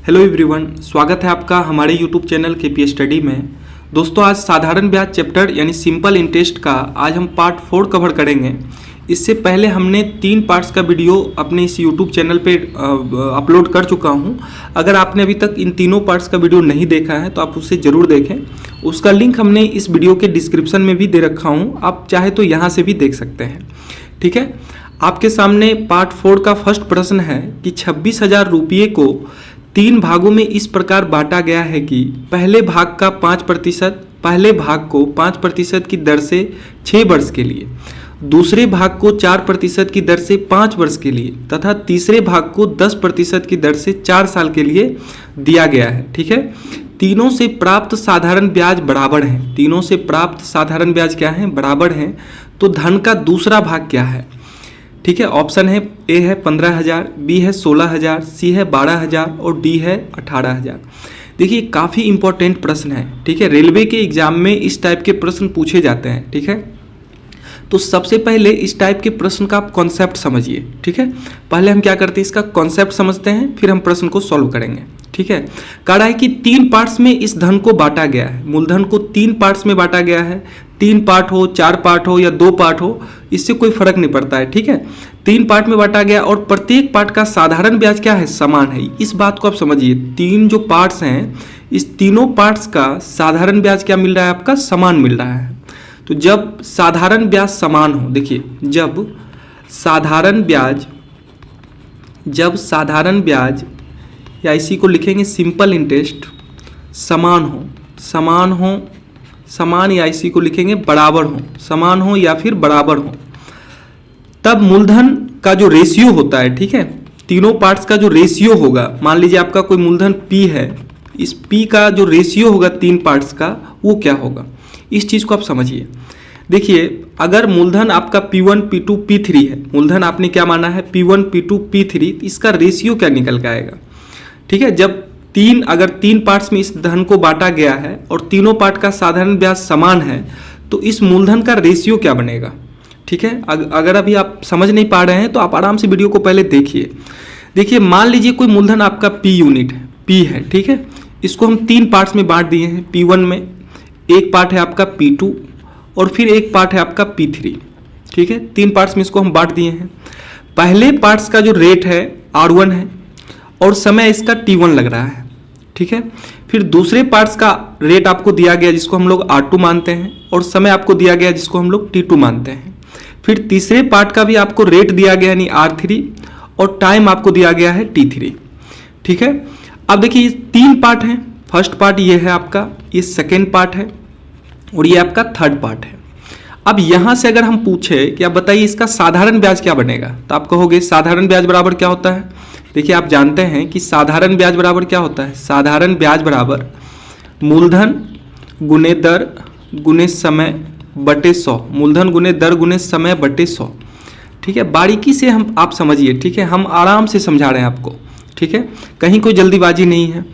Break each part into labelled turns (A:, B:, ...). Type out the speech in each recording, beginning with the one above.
A: Hello everyone, स्वागत है आपका हमारे यूट्यूब चैनल केपी स्टडी में। दोस्तों, आज साधारण ब्याज चैप्टर यानी सिंपल इंटरेस्ट का आज हम पार्ट 4 कवर करेंगे। इससे पहले हमने 3 पार्ट्स का वीडियो अपने इस यूट्यूब चैनल पे अपलोड कर चुका हूं। अगर आपने अभी तक इन तीनों पार्ट्स का वीडियो नहीं देखा है तो आप उसे ज़रूर देखें। उसका लिंक हमने इस वीडियो के डिस्क्रिप्शन में भी दे रखा हूँ, आप चाहे तो यहाँ से भी देख सकते हैं। ठीक है, आपके सामने पार्ट 4 का फर्स्ट प्रश्न है कि 26,000 रुपये को 3 भागों में इस प्रकार बांटा गया है कि पहले भाग का 5%, पहले भाग को 5% की दर से 6 वर्ष के लिए, दूसरे भाग को 4% की दर से 5 वर्ष के लिए तथा तीसरे भाग को 10% की दर से 4 साल के लिए दिया गया है। ठीक है, तीनों से प्राप्त साधारण ब्याज बराबर हैं। तीनों से प्राप्त साधारण ब्याज क्या है? बराबर हैं। तो धन का दूसरा भाग क्या है? ठीक है, ऑप्शन है ए है 15,000, बी है 16,000, सी है 12,000 और डी है 18,000। देखिए, काफ़ी इंपॉर्टेंट प्रश्न है। ठीक है, रेलवे के एग्जाम में इस टाइप के प्रश्न पूछे जाते हैं। ठीक है, तो सबसे पहले इस टाइप के प्रश्न का आप कॉन्सेप्ट समझिए। ठीक है, पहले हम क्या करते हैं, इसका कॉन्सेप्ट समझते हैं, फिर हम प्रश्न को सॉल्व करेंगे। ठीक है, कह रहा है कि 3 पार्ट्स में इस धन को बांटा गया है। मूलधन को 3 पार्ट्स में बांटा गया है। 3 पार्ट हो, 4 पार्ट हो या 2 पार्ट हो, इससे कोई फर्क नहीं पड़ता है। ठीक है, 3 पार्ट में बांटा गया और प्रत्येक पार्ट का साधारण ब्याज क्या है? समान है। इस बात को आप समझिए, 3 जो पार्ट्स हैं, इस तीनों पार्ट्स का साधारण ब्याज क्या मिल रहा है? आपका समान मिल रहा है। तो जब साधारण ब्याज समान हो, देखिए, जब साधारण ब्याज या इसी को लिखेंगे सिंपल इंटरेस्ट, समान या इसी को लिखेंगे बराबर हो, समान हो या फिर बराबर हो, तब मूलधन का जो रेशियो होता है, ठीक है, तीनों पार्ट्स का जो रेशियो होगा, मान लीजिए आपका कोई मूलधन P है, इस P का जो रेशियो होगा 3 पार्ट्स का, वो क्या होगा? इस चीज़ को आप समझिए। देखिए, अगर मूलधन आपका P1, P2, P3 है, मूलधन आपने क्या माना है? P1, P2, P3, इसका रेशियो क्या निकल के आएगा? ठीक है, जब अगर 3 पार्ट्स में इस धन को बांटा गया है और तीनों पार्ट का साधारण ब्याज समान है, तो इस मूलधन का रेशियो क्या बनेगा? ठीक है, अगर अभी आप समझ नहीं पा रहे हैं तो आप आराम से वीडियो को पहले देखिए। देखिए, मान लीजिए कोई मूलधन आपका P यूनिट है, P है। ठीक है, इसको हम 3 पार्ट्स में बांट दिए हैं। P1 में एक पार्ट है आपका P2 और फिर एक पार्ट है आपका P3। ठीक है, 3 पार्ट्स में इसको हम बांट दिए हैं। पहले पार्ट्स का जो रेट है R1 है और समय इसका T1 लग रहा है। ठीक है, फिर दूसरे पार्ट्स का रेट आपको दिया गया जिसको हम लोग R2 मानते हैं और समय आपको दिया गया जिसको हम लोग T2 मानते हैं। फिर तीसरे पार्ट का भी आपको रेट दिया गया यानी R3 और टाइम आपको दिया गया है T3। ठीक है, अब देखिए, ये 3 पार्ट हैं। फर्स्ट पार्ट ये है आपका, ये सेकेंड पार्ट है और ये आपका थर्ड पार्ट है। अब यहाँ से अगर हम पूछे कि आप बताइए इसका साधारण ब्याज क्या बनेगा, तो आप कहोगे साधारण ब्याज बराबर क्या होता है? देखिए, आप जानते हैं कि साधारण ब्याज बराबर क्या होता है? साधारण ब्याज बराबर मूलधन गुने दर गुने समय बटे 100। मूलधन गुने दर गुने समय बटे 100। ठीक है, बारीकी से आप समझिए। ठीक है, हम आराम से समझा रहे हैं आपको। ठीक है, कहीं कोई जल्दीबाजी नहीं है।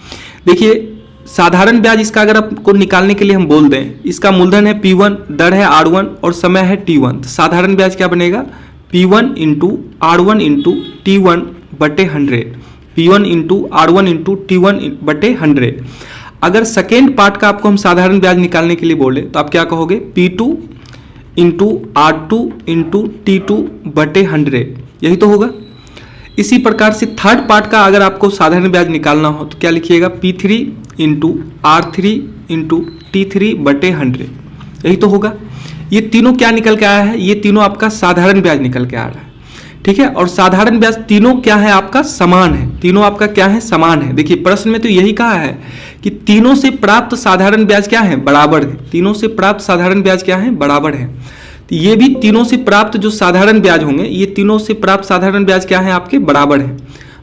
A: देखिए, साधारण ब्याज इसका अगर आपको निकालने के लिए हम बोल दें, इसका मूलधन है P1, दर है R1 और समय है T1, तो साधारण ब्याज क्या बनेगा? P1 into R1 into T1 बटे 100। P1 into R1 into T1 बटे 100। अगर सेकेंड पार्ट का आपको हम साधारण ब्याज निकालने के लिए बोले तो आप क्या कहोगे? P2 into R2 into T2 बटे 100। यही तो होगा। इसी प्रकार से थर्ड पार्ट का अगर आपको साधारण ब्याज निकालना हो तो क्या लिखिएगा? P3 into R3 into T3 बटे 100। यही तो होगा। ये तीनों क्या निकल के आया है? ये तीनों आपका साधारण ब्याज निकल के आ रहा है। ठीक है, और साधारण ब्याज तीनों क्या है? आपका समान है। तीनों आपका क्या है? समान है। देखिए, प्रश्न में तो यही कहा है कि तीनों से प्राप्त साधारण ब्याज क्या है? बराबर है। तीनों से प्राप्त साधारण ब्याज क्या है? बराबर है। तो ये भी तीनों से प्राप्त जो साधारण ब्याज होंगे, ये तीनों से प्राप्त साधारण ब्याज क्या है? आपके बराबर है।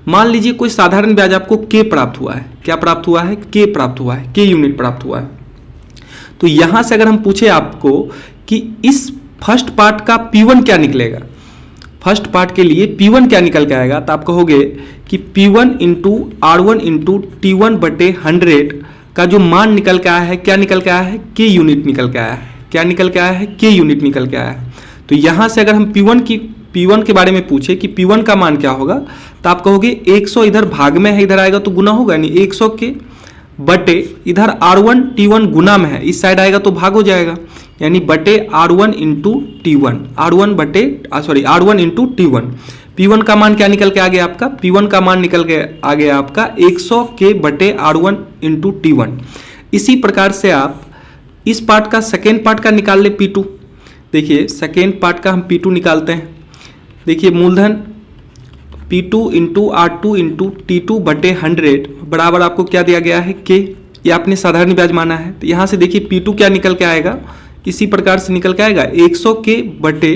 A: मान लीजिए कोई साधारण ब्याज आपको K प्राप्त हुआ है। क्या प्राप्त हुआ है? K प्राप्त हुआ है, K यूनिट प्राप्त हुआ है। तो यहां से अगर हम पूछे आपको कि इस फर्स्ट पार्ट का P1 क्या निकलेगा, फर्स्ट पार्ट के लिए P1 क्या निकल के आएगा, तो आप कहोगे कि P1 into R1 into T1 बटे 100 का जो मान निकल के आया है, क्या निकल के आया है? K यूनिट निकल के आया है। क्या निकल के आया है? K यूनिट निकल के आया है। तो यहाँ से अगर हम P1 की P1 के बारे में पूछे कि P1 का मान क्या होगा, तो आप कहोगे 100 इधर भाग में है, इधर आएगा तो गुना होगा नहीं, 100 के बटे इधर R1 T1 गुना में है, इस साइड आएगा तो भाग हो जाएगा, यानी बटे R1 into T1, R1 into T1। P1 का मान क्या निकल के आ गया आपका, P1 का मान निकल के आ गया आपका 100 के बटे R1 इंटू T1। इसी प्रकार से आप इस पार्ट का सेकेंड पार्ट का निकाल ले P2। देखिए सेकेंड पार्ट का हम P2 निकालते हैं। देखिए मूलधन P2 into R2 into T2 बटे 100 बराबर आपको क्या दिया गया है, K। ये आपने साधारण ब्याज माना है, तो यहाँ से देखिए P2 क्या निकल के आएगा, इसी प्रकार से निकल के आएगा 100 के बटे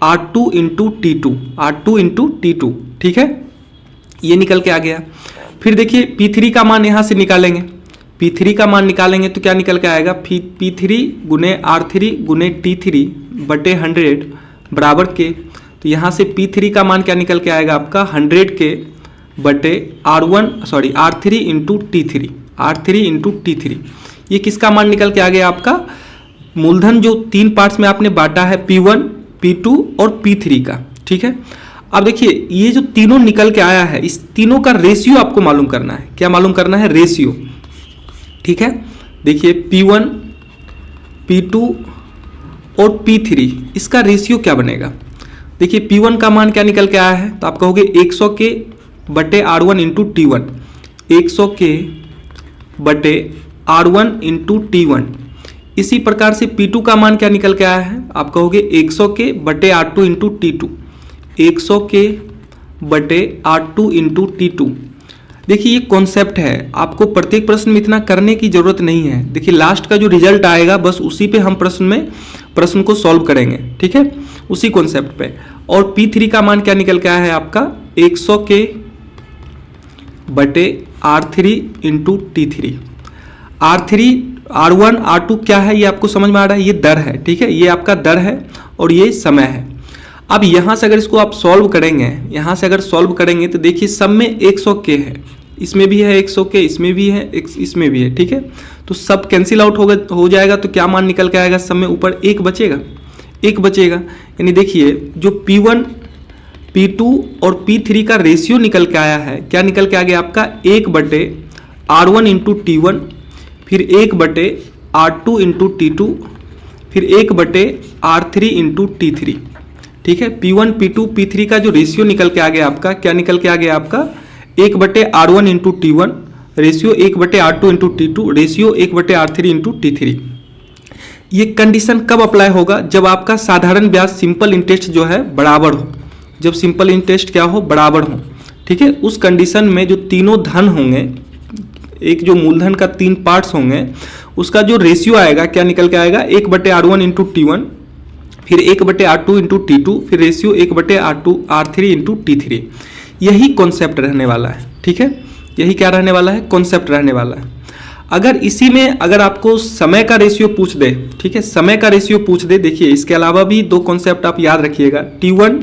A: R2 इंटू T2, ठीक है, ये निकल के आ गया। फिर देखिए P3 का मान यहाँ से निकालेंगे, P3 का मान निकालेंगे तो क्या निकल के आएगा, P3 गुने R3 गुने T3 बटे 100 बराबर के। तो यहाँ से P3 का मान क्या निकल के आएगा आपका 100 के बटे R3 इंटू T3, ये किसका मान निकल के आ गया आपका, मूलधन जो तीन पार्ट्स में आपने बांटा है P1, P2 और P3 का, ठीक है। अब देखिए ये जो तीनों निकल के आया है, इस तीनों का रेशियो आपको मालूम करना है। क्या मालूम करना है, रेशियो, ठीक है। देखिए P1, P2 और P3 इसका रेशियो क्या बनेगा। देखिए P1 का मान क्या निकल के आया है, तो आप कहोगे 100 के बटे R1 इंटू T1, 100 के बटे R1 इंटू T1। इसी प्रकार से P2 का मान क्या निकल के आया है, आप कहोगे 100 के बटे R2 इंटू T2, 100 के बटे R2 इंटू T2। देखिए ये कॉन्सेप्ट है, आपको प्रत्येक प्रश्न में इतना करने की जरूरत नहीं है। देखिए लास्ट का जो रिजल्ट आएगा बस उसी पे हम प्रश्न को सॉल्व करेंगे, ठीक है, उसी कॉन्सेप्ट पे। और P3 का मान क्या निकल के आया है आपका 100 के बटे R3 into T3। R1 R2 क्या है ये आपको समझ में आ रहा है, ये दर है, ठीक है, ये आपका दर है और ये समय है। अब यहाँ से अगर इसको आप सॉल्व करेंगे, तो देखिए सब में 100 के है, इसमें भी है 100 के, इसमें भी है, इसमें भी है, ठीक है। तो सब कैंसिल आउट हो जाएगा, तो क्या मान निकल के आएगा, सब में ऊपर एक बचेगा। यानी देखिए जो P1, P2 और P3 का रेशियो निकल के आया है, क्या निकल के आ गया आपका 1 बटे R1 इंटू T1, फिर 1 बटे R2 इंटू T2, फिर 1 बटे R3 इंटू T3, ठीक है। P1, P2, P3 का जो रेशियो निकल के आ गया आपका, क्या निकल के आ गया आपका 1 बटे R1 इंटू T1, रेशियो 1 बटे R2 इंटू T2, रेशियो 1 बटे R3 इंटू T3। ये कंडीशन कब अप्लाई होगा, जब आपका साधारण ब्याज सिंपल इंटरेस्ट जो है बराबर हो, जब सिंपल इंटरेस्ट क्या हो, बराबर हो, ठीक है। उस कंडीशन में जो तीनों धन होंगे, एक जो मूलधन का 3 पार्ट्स होंगे, उसका जो रेशियो आएगा क्या निकल के आएगा 1 बटे R1 इंटू T1, फिर 1 बटे R2 इंटू T2, फिर रेशियो 1 बटे R3 इंटू T3। यही कॉन्सेप्ट रहने वाला है, ठीक है, यही क्या रहने वाला है, कॉन्सेप्ट रहने वाला है। अगर इसी में अगर आपको समय का रेशियो पूछ दे, ठीक है, समय का रेशियो पूछ दे, देखिए इसके अलावा भी 2 कॉन्सेप्ट आप याद रखिएगा, T1,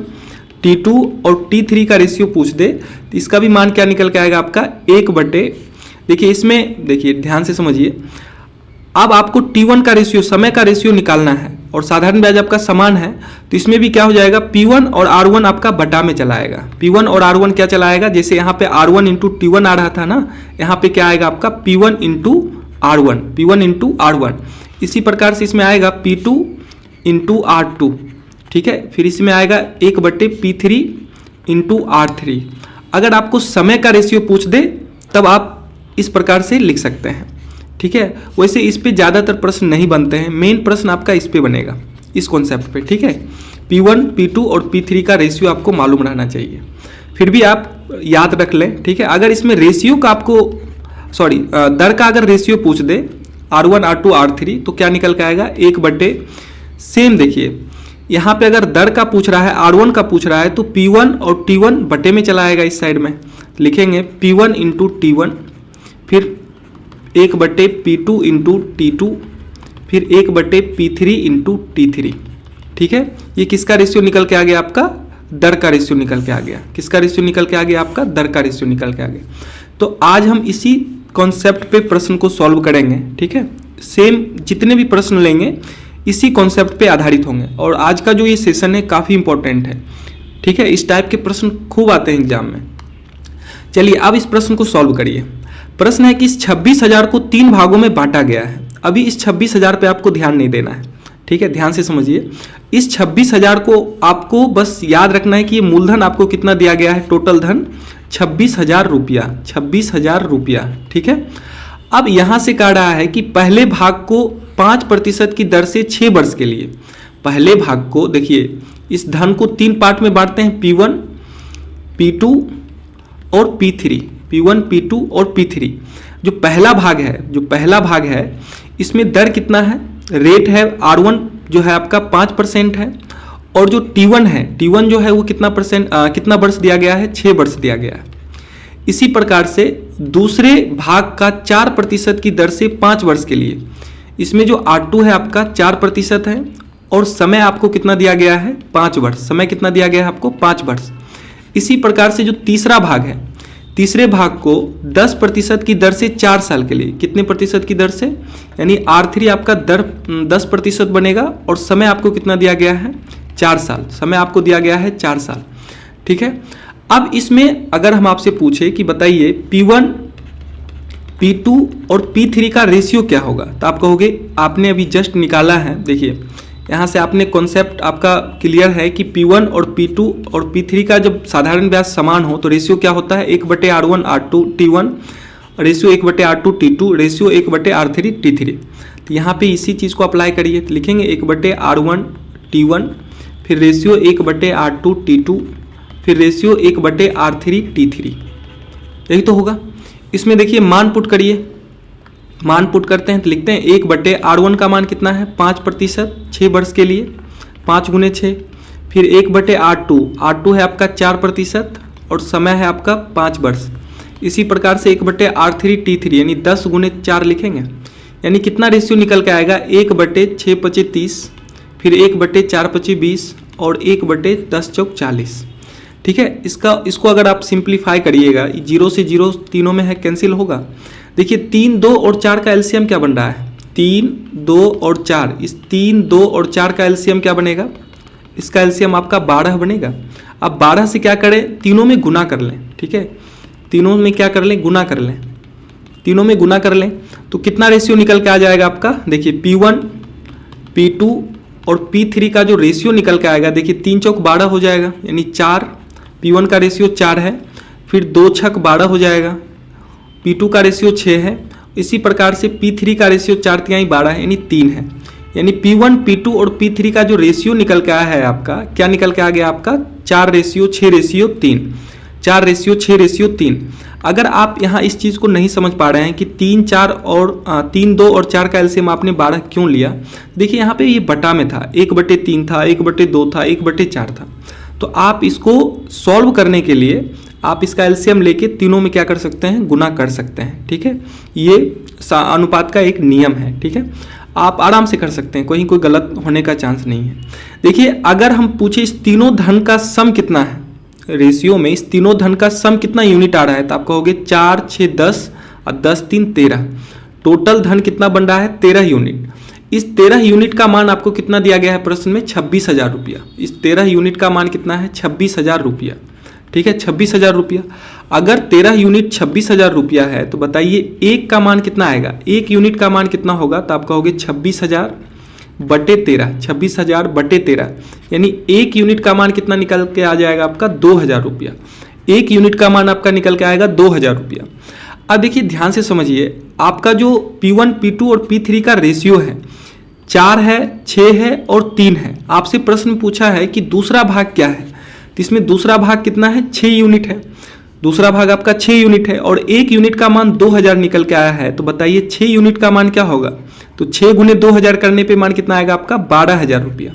A: T2 और T3 का रेशियो पूछ दे, तो इसका भी मान क्या निकल के आएगा आपका 1 बटे, देखिए इसमें देखिए ध्यान से समझिए, अब आपको T1 का रेशियो, समय का रेशियो निकालना है और साधारण ब्याज आपका समान है, तो इसमें भी क्या हो जाएगा P1 और R1 आपका बटा में चला आएगा। P1 और R1 क्या चला आएगा, जैसे यहाँ पे R1 इंटू T1 आ रहा था ना, यहाँ पे क्या आएगा आपका P1 इंटू R1। इसी प्रकार से इसमें आएगा P2 इंटू R2, ठीक है, फिर इसमें आएगा 1 बटे P3 इंटू R3। अगर आपको समय का रेशियो पूछ दे तब आप इस प्रकार से लिख सकते हैं, ठीक है। वैसे इस पे ज़्यादातर प्रश्न नहीं बनते हैं, मेन प्रश्न आपका इस पे बनेगा, इस कॉन्सेप्ट पे, ठीक है। P1, P2 और P3 का रेशियो आपको मालूम रहना चाहिए, फिर भी आप याद रख लें, ठीक है। अगर इसमें रेशियो का आपको दर का अगर रेशियो पूछ दे R1, R2, R3, तो क्या निकल के आएगा 1 बटे, सेम देखिए यहाँ पे अगर दर का पूछ रहा है, R1 का पूछ रहा है, तो P1 और T1 बटे में चला आएगा, इस साइड में लिखेंगे P1 इंटू T1, फिर 1 बटे P2 इंटू T2, फिर 1 बटे P3 इंटू T3, ठीक है। ये किसका रेशियो निकल के आ गया आपका, दर का रेशियो निकल के आ गया। किसका रेशियो निकल के आ गया आपका, दर का रेशियो निकल के आ गया। तो आज हम इसी कॉन्सेप्ट पे प्रश्न को सॉल्व करेंगे, ठीक है। सेम जितने भी प्रश्न लेंगे इसी कॉन्सेप्ट पे आधारित होंगे। और आज का जो ये सेशन है काफ़ी इंपॉर्टेंट है, ठीक है, इस टाइप के प्रश्न खूब आते हैं एग्जाम में। चलिए अब इस प्रश्न को सॉल्व करिए। प्रश्न है कि इस 26,000 को 3 भागों में बांटा गया है। अभी इस 26,000 पे आपको ध्यान नहीं देना है, ठीक है, ध्यान से समझिए। इस 26,000 को आपको बस याद रखना है कि ये मूलधन आपको कितना दिया गया है, टोटल धन 26,000 रुपया, 26,000 रुपया, ठीक है। अब यहाँ से कह रहा है कि पहले भाग को 5% की दर से 6 वर्ष के लिए, पहले भाग को देखिए इस धन को 3 पार्ट में बांटते हैं, P1, P2 और P3, P1, P2 और P3। जो पहला भाग है इसमें दर कितना है, रेट है R1 जो है आपका 5% है, और जो T1 जो है वो कितना वर्ष दिया गया है, 6 वर्ष दिया गया है। इसी प्रकार से दूसरे भाग का 4% की दर से 5 वर्ष के लिए, इसमें जो R2 है आपका 4% है, और समय आपको कितना दिया गया है, 5 वर्ष। समय कितना दिया गया है आपको, 5 वर्ष। इसी प्रकार से जो तीसरा भाग है, तीसरे भाग को 10% की दर से 4 साल के लिए, कितने प्रतिशत की दर से, यानी R3 आपका दर 10% बनेगा, और समय आपको कितना दिया गया है, 4 साल। समय आपको दिया गया है 4 साल, ठीक है। अब इसमें अगर हम आपसे पूछे कि बताइए P1, P2 और P3 का रेशियो क्या होगा, तो आप कहोगे आपने अभी जस्ट निकाला है। देखिए यहाँ से आपने कॉन्सेप्ट आपका क्लियर है कि P1 और P2 और P3 का जब साधारण ब्याज समान हो तो रेशियो क्या होता है, 1/R1 R2 T1, ratio 1/R2 T2, ratio 1/R3 T3। तो यहाँ पे इसी चीज़ को अप्लाई करिए, तो लिखेंगे 1/R1 T1, फिर रेशियो 1/R2 T2, फिर रेशियो 1/R3 T3, यही तो होगा। इसमें देखिए मान पुट करिए, मान पुट करते हैं तो लिखते हैं 1/R1 का मान कितना है, 5%, 6 वर्ष के लिए, 5 × 6, फिर 1/R2 है आपका 4% और समय है आपका 5 वर्ष। इसी प्रकार से 1/R3 T3 यानी 10 × 4 लिखेंगे, यानी कितना रेशियो निकल के आएगा, 1/6 × 30, फिर 1/4 × 20 और 1/10 × 40, ठीक है। इसको अगर आप सिंप्लीफाई करिएगा, 0 से 0 तीनों में है, कैंसिल होगा। देखिए 3, 2 और 4 का एलसीएम क्या बन रहा है, 3, 2 और 4, इस 3, 2 और 4 का एलसीएम क्या बनेगा, इसका एलसीएम आपका 12 बनेगा। अब 12 से क्या करें, तीनों में गुना कर लें, ठीक है, तीनों में क्या कर लें, गुना कर लें, तीनों में गुना कर लें तो कितना रेशियो निकल के आ जाएगा आपका, देखिए P1, P2 और P3 का जो रेशियो निकल के आएगा, देखिए 3 चौक 12 हो जाएगा, यानी 4, P1 का रेशियो 4 है, फिर 2 छक 12 हो जाएगा, P2 का रेशियो 6 है, इसी प्रकार से P3 का रेशियो 4 तिहाई 12 है, यानी 3 है। यानी P1, P2 और P3 का जो रेशियो निकल के आया है आपका, क्या निकल के आ गया आपका, 4:6:3, 4:6:3। अगर आप यहाँ इस चीज़ को नहीं समझ पा रहे हैं कि 3, 2 और 4 का एलसीएम आपने 12 क्यों लिया, देखिए यहाँ पे ये बटा में था, 1/3 था, 1/2 था, 1/4 था। तो आप इसको सॉल्व करने के लिए आप इसका एलसीएम लेके तीनों में क्या कर सकते हैं, गुना कर सकते हैं, ठीक है। ये अनुपात का एक नियम है, ठीक है, आप आराम से कर सकते हैं, कोई गलत होने का चांस नहीं है। देखिए अगर हम पूछे इस तीनों धन का सम कितना है, रेशियो में इस तीनों धन का सम कितना यूनिट आ रहा है, तो आप कहोगे 4, 6, 10 और 10, 3, 13, टोटल धन कितना बन रहा है, 13 यूनिट। इस 13 यूनिट का मान आपको कितना दिया गया है प्रश्न में, 26,000 रुपया। इस 13 यूनिट का मान कितना है, 26,000 रुपया, ठीक है, 26,000 रुपया। अगर 13 यूनिट 26,000 रुपया है तो बताइए एक का मान कितना आएगा, एक यूनिट का मान कितना होगा, तो आप कहोगे 26,000 बटे 13, 26,000 बटे 13, यानी एक यूनिट का मान कितना निकल के आ जाएगा आपका, 2,000 रुपया। एक यूनिट का मान आपका निकल के आएगा 2,000 रुपया। अब देखिए ध्यान से समझिए, आपका जो P1, P2 और P3 का रेशियो है 4 है, 6 है और 3 है। आपसे प्रश्न पूछा है कि दूसरा भाग क्या है, तो इसमें दूसरा भाग कितना है, 6 यूनिट है। दूसरा भाग आपका 6 यूनिट है और एक यूनिट का मान 2,000 निकल के आया है, तो बताइए 6 यूनिट का मान क्या होगा, तो 6 × 2,000 करने पे मान कितना आएगा आपका, 12,000 रुपया।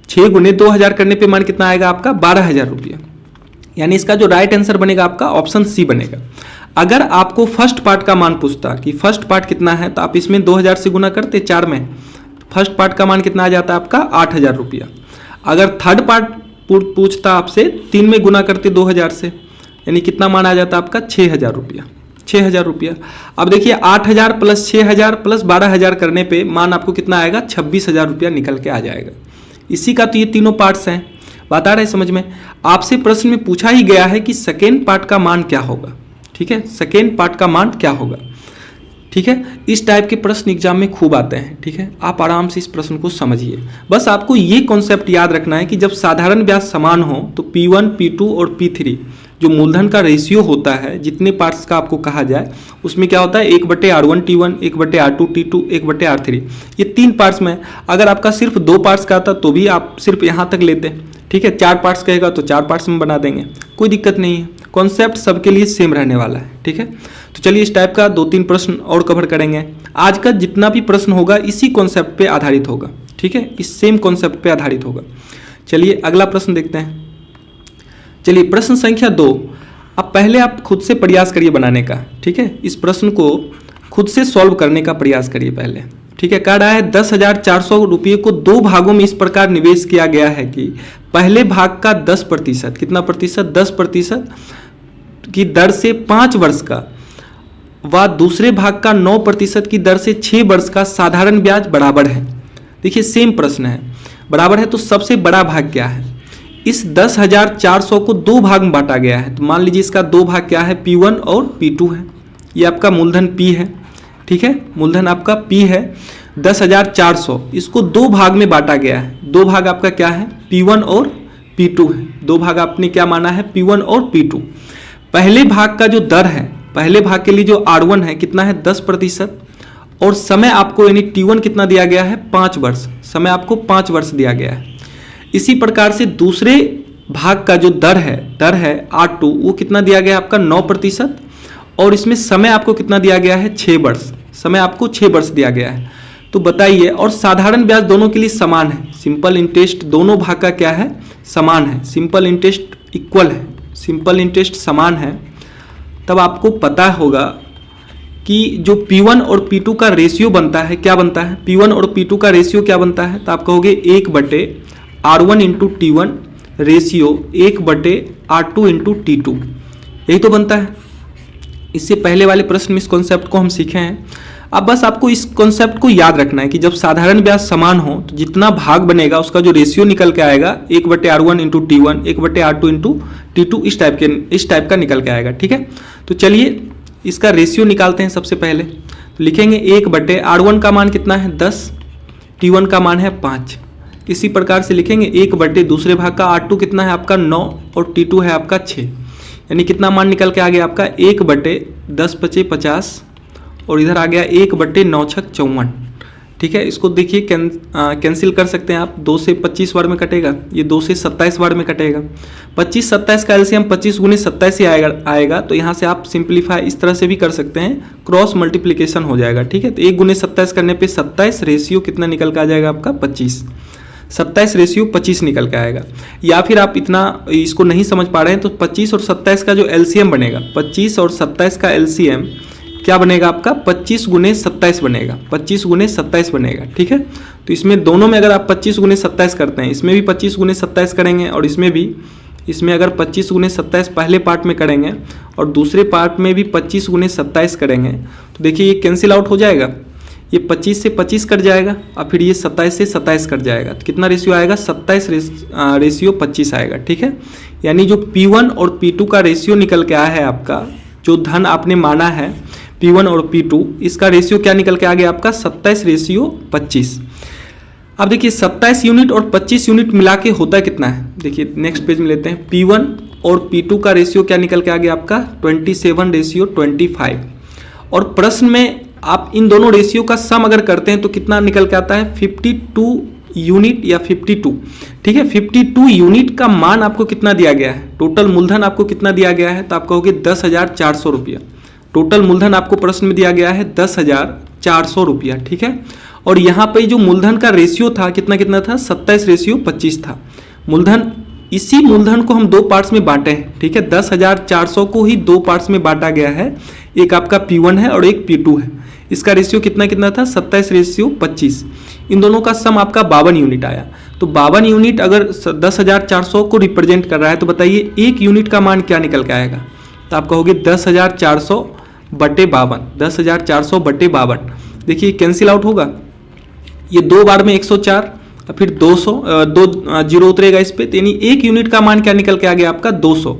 A: 6 × 2,000 करने पे मान कितना आएगा आपका, 12,000 रुपया। यानी इसका जो राइट आंसर बनेगा आपका ऑप्शन सी बनेगा। अगर आपको फर्स्ट पार्ट का मान पूछता कि फर्स्ट पार्ट कितना है, तो आप इसमें 2,000 से गुना करते 4 में, फर्स्ट पार्ट का मान कितना आ जाता है आपका, 8,000 रुपया। अगर थर्ड पार्ट पूछता आपसे 3 में गुना करते 2,000 से, यानी कितना मान आ जाता आपका, 6,000 रुपया, 6,000 रुपया। अब देखिए 8,000 प्लस 6,000 प्लस 12,000 करने पे मान आपको कितना आएगा, 26,000 रुपया निकल के आ जाएगा। इसी का तो ये तीनों पार्ट्स हैं। बात आ रहा है समझ में? आपसे प्रश्न में पूछा ही गया है कि सेकेंड पार्ट का मान क्या होगा, ठीक है, सेकेंड पार्ट का मान क्या होगा, ठीक है। इस टाइप के प्रश्न एग्जाम में खूब आते हैं, ठीक है। आप आराम से इस प्रश्न को समझिए। बस आपको ये कॉन्सेप्ट याद रखना है कि जब साधारण ब्याज समान हो तो P1, P2 और P3 जो मूलधन का रेशियो होता है, जितने पार्ट्स का आपको कहा जाए, उसमें क्या होता है 1/R1 T1, 1/R2 T2, 1/R3, ये 3 पार्ट्स में। अगर आपका सिर्फ 2 पार्ट्स का आता तो भी आप सिर्फ यहाँ तक लेते, ठीक है। 4 पार्ट्स कहेगा तो 4 पार्ट्स में बना देंगे, कोई दिक्कत नहीं है। कॉन्सेप्ट सबके लिए सेम रहने वाला है, ठीक है। तो चलिए इस टाइप का 2-3 प्रश्न और कवर करेंगे। आज का जितना भी प्रश्न होगा इसी कॉन्सेप्ट पे आधारित होगा, ठीक है, इस सेम कॉन्सेप्ट पे आधारित होगा। चलिए अगला प्रश्न देखते हैं। चलिए प्रश्न संख्या 2। अब पहले आप खुद से प्रयास करिए बनाने का, ठीक है। इस प्रश्न को खुद से सॉल्व करने का प्रयास करिए पहले, ठीक है। कह रहा है 10,400 रुपये को 2 भागों में इस प्रकार निवेश किया गया है कि पहले भाग का 10%, कितना प्रतिशत, 10% की दर से 5 वर्ष का व दूसरे भाग का 9% की दर से 6 वर्ष का साधारण ब्याज बराबर है। देखिए सेम प्रश्न है, बराबर है तो सबसे बड़ा भाग क्या है? इस 10,400 को 2 भाग में बांटा गया है, तो मान लीजिए इसका 2 भाग क्या है, P1 और P2 है। ये आपका मूलधन P है, ठीक है, मूलधन आपका P है 10,400, इसको 2 भाग में बांटा गया है। 2 भाग आपका क्या है, P1 और P2 है। 2 भाग आपने क्या माना है, P1 और P2। पहले भाग का जो दर है, पहले भाग के लिए जो R1 है कितना है, 10%, और समय आपको यानी T1 कितना दिया गया है, 5 वर्ष, समय आपको 5 वर्ष दिया गया है। इसी प्रकार से दूसरे भाग का जो दर है R2, वो कितना दिया गया है आपका 9%, और इसमें समय आपको कितना दिया गया है, 6 वर्ष, समय आपको 6 वर्ष दिया गया है। तो बताइए, और साधारण ब्याज दोनों के लिए समान है, सिंपल इंटरेस्ट दोनों भाग का क्या है, समान है, सिंपल इंटरेस्ट इक्वल है, सिंपल इंटरेस्ट समान है। तब आपको पता होगा कि जो P1 और P2 का रेशियो बनता है, क्या बनता है, P1 और P2 का रेशियो क्या बनता है, तो आप कहोगे 1/R1 × T1 ratio 1/R2 × T2, यही तो बनता है। इससे पहले वाले प्रश्न में इस कॉन्सेप्ट को हम सीखे हैं। अब बस आपको इस कॉन्सेप्ट को याद रखना है कि जब साधारण ब्याज समान हो तो जितना भाग बनेगा उसका जो रेशियो निकल के आएगा 1/R1 × T1, 1/R2 × T2, इस टाइप का निकल के आएगा, ठीक है। तो चलिए इसका रेशियो निकालते हैं। सबसे पहले तो लिखेंगे 1/R1 का मान कितना है, 10, T1 का मान है 5। इसी प्रकार से लिखेंगे 1/ दूसरे भाग का R2 कितना है आपका 9 और T2 है आपका 6, यानी कितना मान निकल के आ गया आपका 1/10 × 50, और इधर आ गया 1/9 × 6 = 54, ठीक है। इसको देखिए कैंसिल कर सकते हैं आप, 2 से 25 बार में कटेगा, ये 2 से 27 बार में कटेगा। 25 27 का एलसीएम 25 × 27 ही आएगा, तो यहाँ से आप सिंप्लीफाई इस तरह से भी कर सकते हैं, क्रॉस मल्टीप्लिकेशन हो जाएगा, ठीक है। तो 1 × 27 करने पे 27 रेशियो कितना निकल के आ जाएगा आपका 25, 27 रेशियो 25 निकल के आएगा। या फिर आप इतना इसको नहीं समझ पा रहे हैं तो 25 और 27 का जो एलसीएम बनेगा, 25 और 27 का एलसीएम क्या बनेगा आपका 25 × 27 बनेगा, 25 × 27 बनेगा, ठीक है। तो इसमें दोनों में अगर आप 25 × 27 करते हैं, इसमें भी 25 × 27 करेंगे और इसमें भी, इसमें अगर 25 × 27 पहले पार्ट में करेंगे और दूसरे पार्ट में भी 25 × 27 करेंगे, तो देखिए ये कैंसिल आउट हो जाएगा, ये 25 से 25 कट जाएगा और फिर ये 27 से 27 कट जाएगा। तो कितना रेशियो आएगा, 27 रेशियो 25 आएगा, ठीक है। यानी जो P1 और P2 का रेशियो निकल के आया है आपका, जो धन आपने माना है P1 और P2, इसका रेशियो क्या निकल के आ गया आपका 27 रेशियो 25। अब देखिए 27 यूनिट और 25 यूनिट मिला के होता है कितना है, देखिए नेक्स्ट पेज में लेते हैं। P1 और P2 का रेशियो क्या निकल के आ गया आपका 27 रेशियो 25, और प्रश्न में आप इन दोनों रेशियो का सम अगर करते हैं तो कितना निकल के आता है 52 यूनिट या 52, ठीक है। 52 यूनिट का मान आपको कितना दिया गया है, टोटल मूलधन आपको कितना दिया गया है, तो आप कहोगे 10,400 रुपया। टोटल मूलधन आपको प्रश्न में दिया गया है 10,400 रुपया, ठीक है। और यहाँ पे जो मूलधन का रेशियो था कितना था 27 रेशियो 25 था मूलधन। इसी मूलधन को हम 2 पार्ट्स में बांटे हैं, ठीक है। 10,400 को ही 2 पार्ट्स में बांटा गया है, एक आपका P1 है और एक P2 है। इसका रेशियो कितना था 27 रेशियो 25। इन दोनों का सम आपका 52 यूनिट आया। तो 52 यूनिट अगर 10,400 को रिप्रेजेंट कर रहा है तो बताइए 1 यूनिट का मान क्या निकल के आएगा, तो आप कहोगे 10,400 बटे 52, 10,400 बटे 52। देखिए कैंसिल आउट होगा, ये 2 बार में 104 फिर 200 दो जीरो उतरेगा इस पे, तो यानी 1 यूनिट का मान क्या निकल के आ गया आपका 200।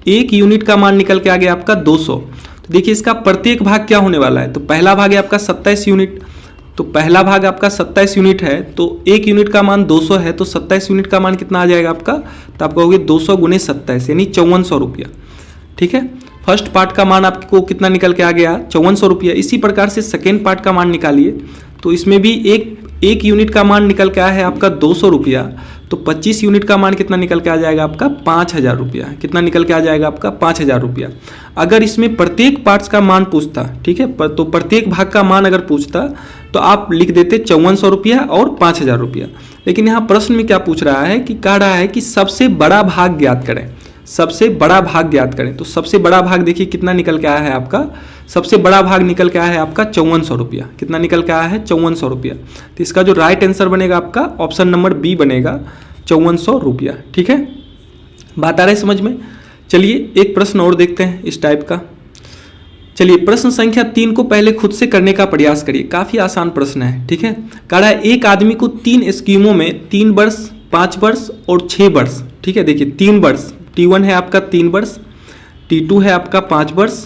A: 1 यूनिट का मान निकल के आ गया आपका 200। तो देखिए इसका प्रत्येक भाग क्या होने वाला है, तो पहला भाग है आपका 27 यूनिट, तो पहला भाग आपका 27 यूनिट है, तो 1 यूनिट का मान 200 है, तो 27 यूनिट का मान कितना आ जाएगा आपका, तो आप कहोगे 200 गुने 27 यानी 5400 रुपया। ठीक है, फर्स्ट पार्ट का मान आपको कितना निकल के आ गया 5400 रुपया। इसी प्रकार से सेकेंड पार्ट का मान निकालिए, तो इसमें भी एक यूनिट का मान निकल के आया है आपका 200 रुपया, तो 25 यूनिट का मान कितना निकल के आ जाएगा आपका 5000 रुपया। कितना निकल के आ जाएगा आपका 5000 रुपया। अगर इसमें प्रत्येक पार्ट्स का मान पूछता, ठीक है, तो प्रत्येक भाग का मान अगर पूछता तो आप लिख देते 5400 रुपया और 5000 रुपया। लेकिन यहाँ प्रश्न में क्या पूछ रहा है कि कह रहा है कि सबसे बड़ा भाग ज्ञात करें, सबसे बड़ा भाग ज्ञात करें। तो सबसे बड़ा भाग देखिए कितना निकल के आया है आपका, सबसे बड़ा भाग निकल के आया है आपका 5400 रुपया। कितना निकल के आया है 5400 रुपया। तो इसका जो राइट आंसर बनेगा आपका ऑप्शन नंबर बी बनेगा 5400 रुपया। ठीक है, बात आ रही समझ में। चलिए एक प्रश्न और देखते हैं इस टाइप का। चलिए प्रश्न संख्या 3 को पहले खुद से करने का प्रयास करिए, काफ़ी आसान प्रश्न है। ठीक है, कह रहा है एक आदमी को 3 स्कीमों में 3 वर्ष, 5 वर्ष और 6 वर्ष, ठीक है, देखिए 3 वर्ष, T1 है आपका 3 वर्ष, T2 है आपका 5 वर्ष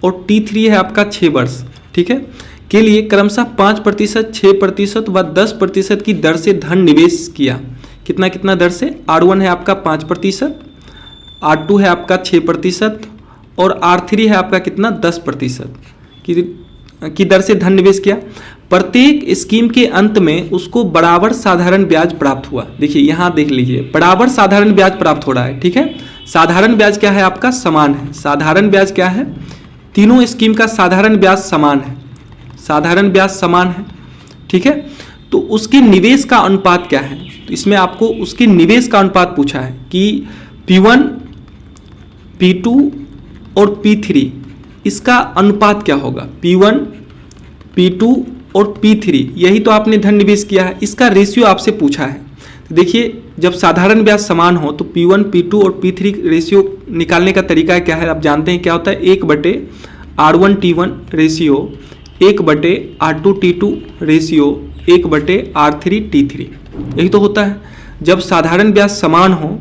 A: और T3 है आपका 6 वर्ष, ठीक है, के लिए क्रमशः 5%, 6% व 10% की दर से धन निवेश किया। कितना कितना दर से, R1 है आपका 5%, R2 है आपका 6% और R3 है आपका कितना 10% की दर से धन निवेश किया। प्रत्येक स्कीम के अंत में उसको बराबर साधारण ब्याज प्राप्त हुआ। देखिए यहाँ देख लीजिए, बराबर साधारण ब्याज प्राप्त हो रहा है। ठीक है, साधारण ब्याज क्या है आपका, समान है। साधारण ब्याज क्या है, तीनों स्कीम का साधारण ब्याज समान है, साधारण ब्याज समान है। ठीक है, तो उसके निवेश का अनुपात क्या है, तो इसमें आपको उसके निवेश का अनुपात पूछा है कि P1, P2 और P3 इसका अनुपात क्या होगा। P1, P2 और P3 यही तो आपने धन निवेश किया है, इसका रेशियो आपसे पूछा है। तो देखिए जब साधारण ब्याज समान हो तो P1, P2 और P3 रेशियो निकालने का तरीका क्या है, आप जानते हैं क्या होता है, 1/R1T1 ratio, 1/R2T2 ratio, 1/R3T3, यही तो होता है। जब साधारण ब्याज समान हो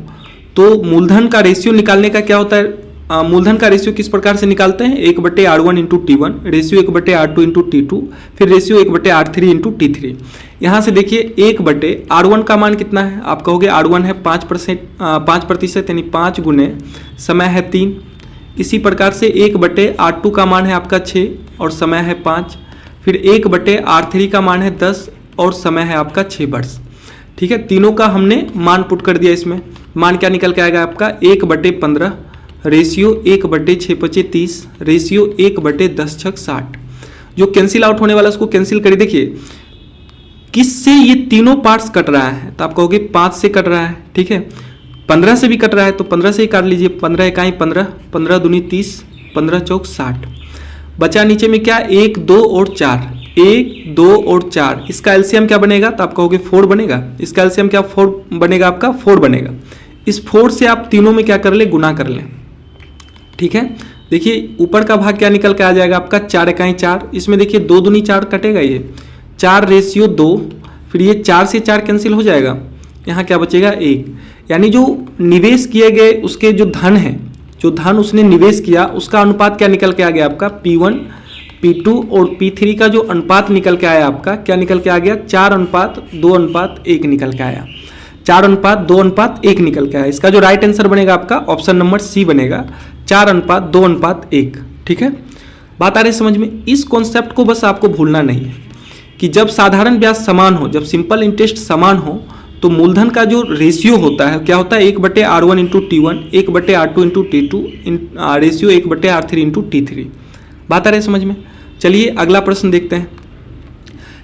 A: तो मूलधन का रेशियो निकालने का क्या होता है, मूलधन का रेशियो किस प्रकार से निकालते हैं, 1/R1 into T1, ratio 1/R2 into T2, फिर रेशियो 1/R3 इंटू T3। यहाँ से देखिए 1/R1 का मान कितना है, आप कहोगे R1 है 5% यानी 5 गुने समय है 3। इसी प्रकार से 1/R2 का मान है आपका 6 और समय है 5, फिर 1/R3 का मान है 10 और समय है आपका 6 वर्ष। ठीक है, तीनों का हमने मान पुट कर दिया। इसमें मान क्या निकल के आएगा आपका 1/15, रेशियो 1/6×5 = 30, रेशियो 1/10×6 = 60। जो कैंसिल आउट होने वाला उसको कैंसिल करिए। देखिए किससे ये तीनों पार्ट्स कट रहा है, तो आप कहोगे 5 से कट रहा है। ठीक है, 15 से भी कट रहा है तो 15 से ही काट लीजिए, 15 इकाई 15, 15 दूनी 30, 15 चौक 60। बचा नीचे में क्या, 1, 2 और 4, 1, 2 और 4, इसका एलसीएम क्या बनेगा, तो आप कहोगे 4 बनेगा। इसका एलसीएम क्या 4 बनेगा आपका, 4 बनेगा। इस 4 से आप तीनों में क्या कर ले, गुना कर लें। ठीक है, देखिए ऊपर का भाग क्या निकल के आ जाएगा आपका 4 इकाई 4, इसमें देखिए 2 दूनी 4 कटेगा, ये 4 रेशियो 2, फिर ये 4 से 4 कैंसिल हो जाएगा, यहाँ क्या बचेगा 1। यानी जो निवेश किए गए उसके जो धन है, जो धन उसने निवेश किया उसका अनुपात क्या निकल के आ गया आपका, P1, P2 और P3 का जो अनुपात निकल के आया आपका क्या निकल के आ गया, 4:2:1 निकल के आया, 4:2:1 निकल के आया। इसका जो राइट आंसर बनेगा आपका ऑप्शन नंबर सी बनेगा, 4:2:1। ठीक है, बात आ रही समझ में। इस कॉन्सेप्ट को बस आपको भूलना नहीं है कि जब साधारण ब्याज समान हो, जब सिंपल इंटरेस्ट समान हो, तो मूलधन का जो रेशियो होता है क्या होता है, 1/R1 into T1, 1/R2 into T2, ratio 1/R3 into T3। बात आ रही समझ में। चलिए अगला प्रश्न देखते हैं।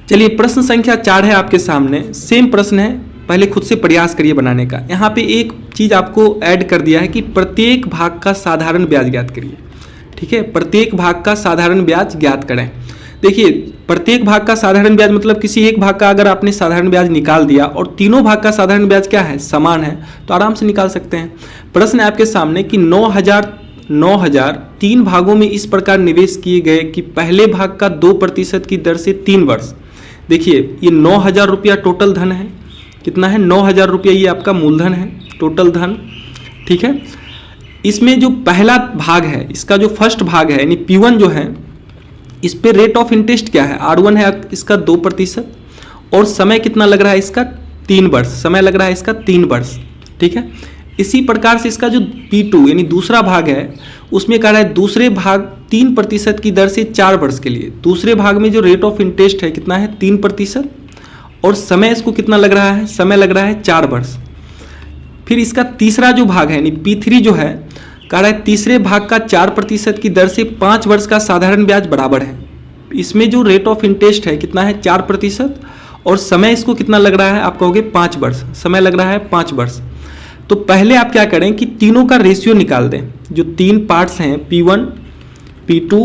A: चलिए प्रश्न संख्या 4 है आपके सामने, सेम प्रश्न है, पहले खुद से प्रयास करिए बनाने का। यहाँ पे एक चीज़ आपको ऐड कर दिया है कि प्रत्येक भाग का साधारण ब्याज ज्ञात करिए। ठीक है, प्रत्येक भाग का साधारण ब्याज ज्ञात करें। देखिए प्रत्येक भाग का साधारण ब्याज मतलब किसी एक भाग का अगर आपने साधारण ब्याज निकाल दिया और तीनों भाग का साधारण ब्याज क्या है, समान है, तो आराम से निकाल सकते हैं। प्रश्न है आपके सामने कि 9,000 3 भागों में इस प्रकार निवेश किए गए कि पहले भाग का 2% की दर से 3 वर्ष। देखिए ये 9,000 रुपया टोटल धन है, कितना है 9,000 रुपया, ये आपका मूलधन है, टोटल धन, ठीक है। इसमें जो पहला भाग है, इसका जो फर्स्ट भाग है यानी P1 जो है, इस पे रेट ऑफ इंटरेस्ट क्या है, R1 है इसका 2% और समय कितना लग रहा है इसका 3 वर्ष, समय लग रहा है इसका 3 वर्ष, ठीक है। इसी प्रकार से इसका जो P2 यानी दूसरा भाग है, उसमें कह रहा है दूसरे भाग 3% की दर से 4 वर्ष के लिए। दूसरे भाग में जो रेट ऑफ इंटरेस्ट है कितना है 3% और समय इसको कितना लग रहा है, समय लग रहा है 4 वर्ष। फिर इसका तीसरा जो भाग है यानी P3 जो है, कह रहा है तीसरे भाग का 4% की दर से 5 वर्ष का साधारण ब्याज बराबर है। इसमें जो रेट ऑफ इंटरेस्ट है कितना है 4% और समय इसको कितना लग रहा है, आप कहोगे 5 वर्ष, समय लग रहा है 5 वर्ष। तो पहले आप क्या करें कि तीनों का रेशियो निकाल दें, जो 3 पार्ट्स हैं P1, P2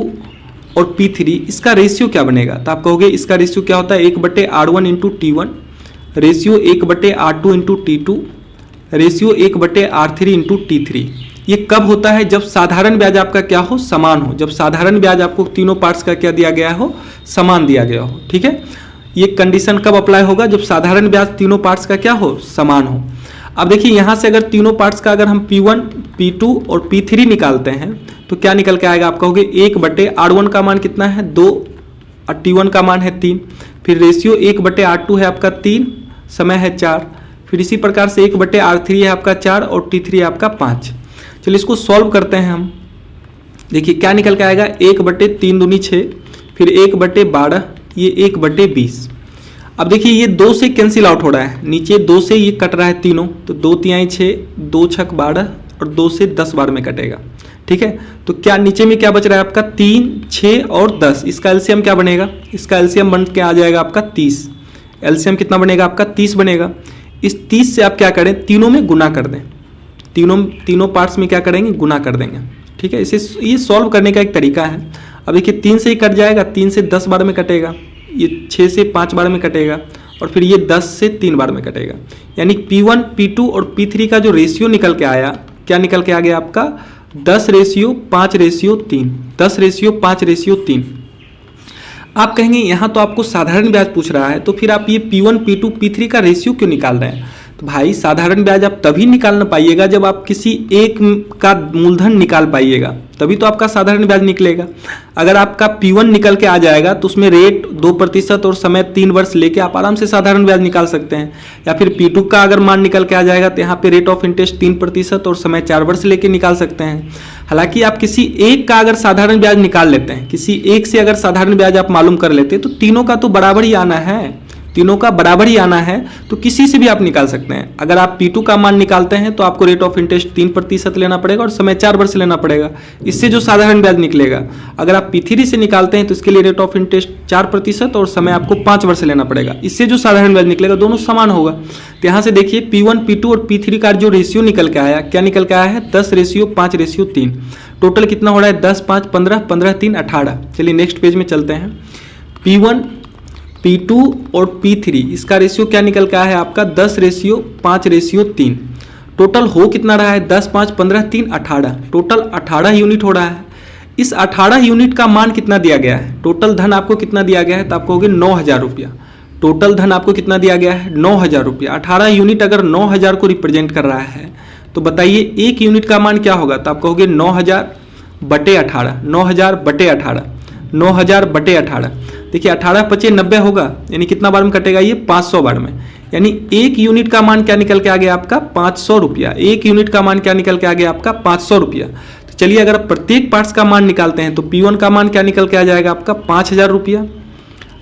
A: और P3, इसका रेशियो क्या बनेगा। तो आप कहोगे इसका रेशियो क्या होता है 1/R1 into T1, ratio 1/R2 into T2, ratio 1/R3 into T3। ये कब होता है, जब साधारण ब्याज आपका क्या हो, समान हो, जब साधारण ब्याज आपको तीनों पार्ट्स का क्या दिया गया हो, समान दिया गया हो, ठीक है। ये कंडीशन कब अप्लाई होगा, जब साधारण ब्याज तीनों पार्ट्स का क्या हो, समान हो। अब देखिए यहाँ से अगर तीनों पार्ट्स का अगर हम P1, P2 और P3 निकालते हैं तो क्या निकल के आएगा, आप कहोगे 1/R1 का मान कितना है 2 और T1 का मान है 3, फिर रेशियो 1/R2 है आपका 3, समय है 4, फिर इसी प्रकार से 1/R3 है आपका 4 और T3 है आपका 5। चलिए इसको सॉल्व करते हैं हम। देखिए क्या निकल के आएगा 1/3 दूनी 6, फिर 1/12, ये 1/20। अब देखिए ये 2 से कैंसिल आउट हो रहा है, नीचे 2 से ये कट रहा है तीनों, तो 2 तिहाई 6, 2 छक 12 और 2 से 10 बार में कटेगा, ठीक है। तो क्या नीचे में क्या बच रहा है आपका 3, 6 और 10, इसका एलसीएम क्या बनेगा, इसका एलसीएम बन के आ जाएगा आपका 30। एलसीएम कितना बनेगा आपका 30 बनेगा। इस 30 से आप क्या करें, तीनों में गुना कर दें, तीनों पार्ट्स में क्या करेंगे, गुना कर देंगे, ठीक है। इसे ये सॉल्व करने का एक तरीका है। अब देखिए 3 से ही कट जाएगा, 3 से 10 बार में कटेगा, ये 6 से 5 बार में कटेगा और फिर ये 10 से 3 बार में कटेगा। यानी P1, P2 और P3 का जो रेशियो निकल के आया, क्या निकल के आ गया आपका 10:5:3, 10:5:3। आप कहेंगे यहाँ तो आपको साधारण ब्याज पूछ रहा है, तो फिर आप ये P1, P2, P3 का रेशियो क्यों निकाल रहे हैं। तो भाई साधारण ब्याज आप तभी निकाल ना पाइएगा जब आप किसी एक का मूलधन निकाल पाइएगा, तभी तो आपका साधारण ब्याज निकलेगा। अगर आपका P1 निकल के आ जाएगा तो उसमें रेट 2% और समय 3 वर्ष लेके आप आराम से साधारण ब्याज निकाल सकते हैं। या फिर P2 का अगर मान निकल के आ जाएगा तो यहाँ पे रेट ऑफ इंटरेस्ट 3% और समय 4 वर्ष लेके निकाल सकते हैं। हालांकि आप किसी एक का अगर साधारण ब्याज निकाल लेते हैं, किसी एक से अगर साधारण ब्याज आप मालूम कर लेते हैं तो तीनों का तो बराबर ही आना है, तीनों का बराबर ही आना है, तो किसी से भी आप निकाल सकते हैं। अगर आप P2 का मान निकालते हैं तो आपको रेट ऑफ इंटरेस्ट 3% लेना पड़ेगा और समय 4 वर्ष लेना पड़ेगा, इससे जो साधारण ब्याज निकलेगा। अगर आप P3 से निकालते हैं तो इसके लिए रेट ऑफ इंटरेस्ट 4% और समय आपको 5 वर्ष लेना पड़ेगा, इससे जो साधारण ब्याज निकलेगा दोनों समान होगा। तो यहाँ से देखिए P1, P2 और P3 का जो रेशियो निकल के आया, क्या निकल के आया है 10:5:3। टोटल कितना हो रहा है 10, 5, 15, 15, 3, 18। चलिए नेक्स्ट पेज में चलते हैं। P1, P2 और P3 इसका रेशियो क्या निकल के आया है आपका 10:5:3। टोटल हो कितना रहा है 10, 5, 15, 3, 18। टोटल 18 यूनिट हो रहा है। इस 18 यूनिट का मान कितना दिया गया है, टोटल धन आपको कितना दिया गया है, तो आप कहोगे 9,000 रुपया। टोटल धन आपको कितना दिया गया है 9,000 रुपया। 18 यूनिट अगर 9,000 को रिप्रेजेंट कर रहा है तो बताइए एक यूनिट का मान क्या होगा, तो आप कहोगे 9,000/18, 9,000/18, 9,000/18। देखिए 18×5=90 होगा, यानी कितना बार में कटेगा ये 500 बार में। यानी एक यूनिट का मान क्या निकल के आ गया आपका 500 रुपया। एक यूनिट का मान क्या निकल के आ गया आपका 500 रुपया। तो चलिए अगर प्रत्येक पार्ट्स का मान निकालते हैं तो P1 का मान क्या निकल के आ जाएगा आपका 5,000 रुपया।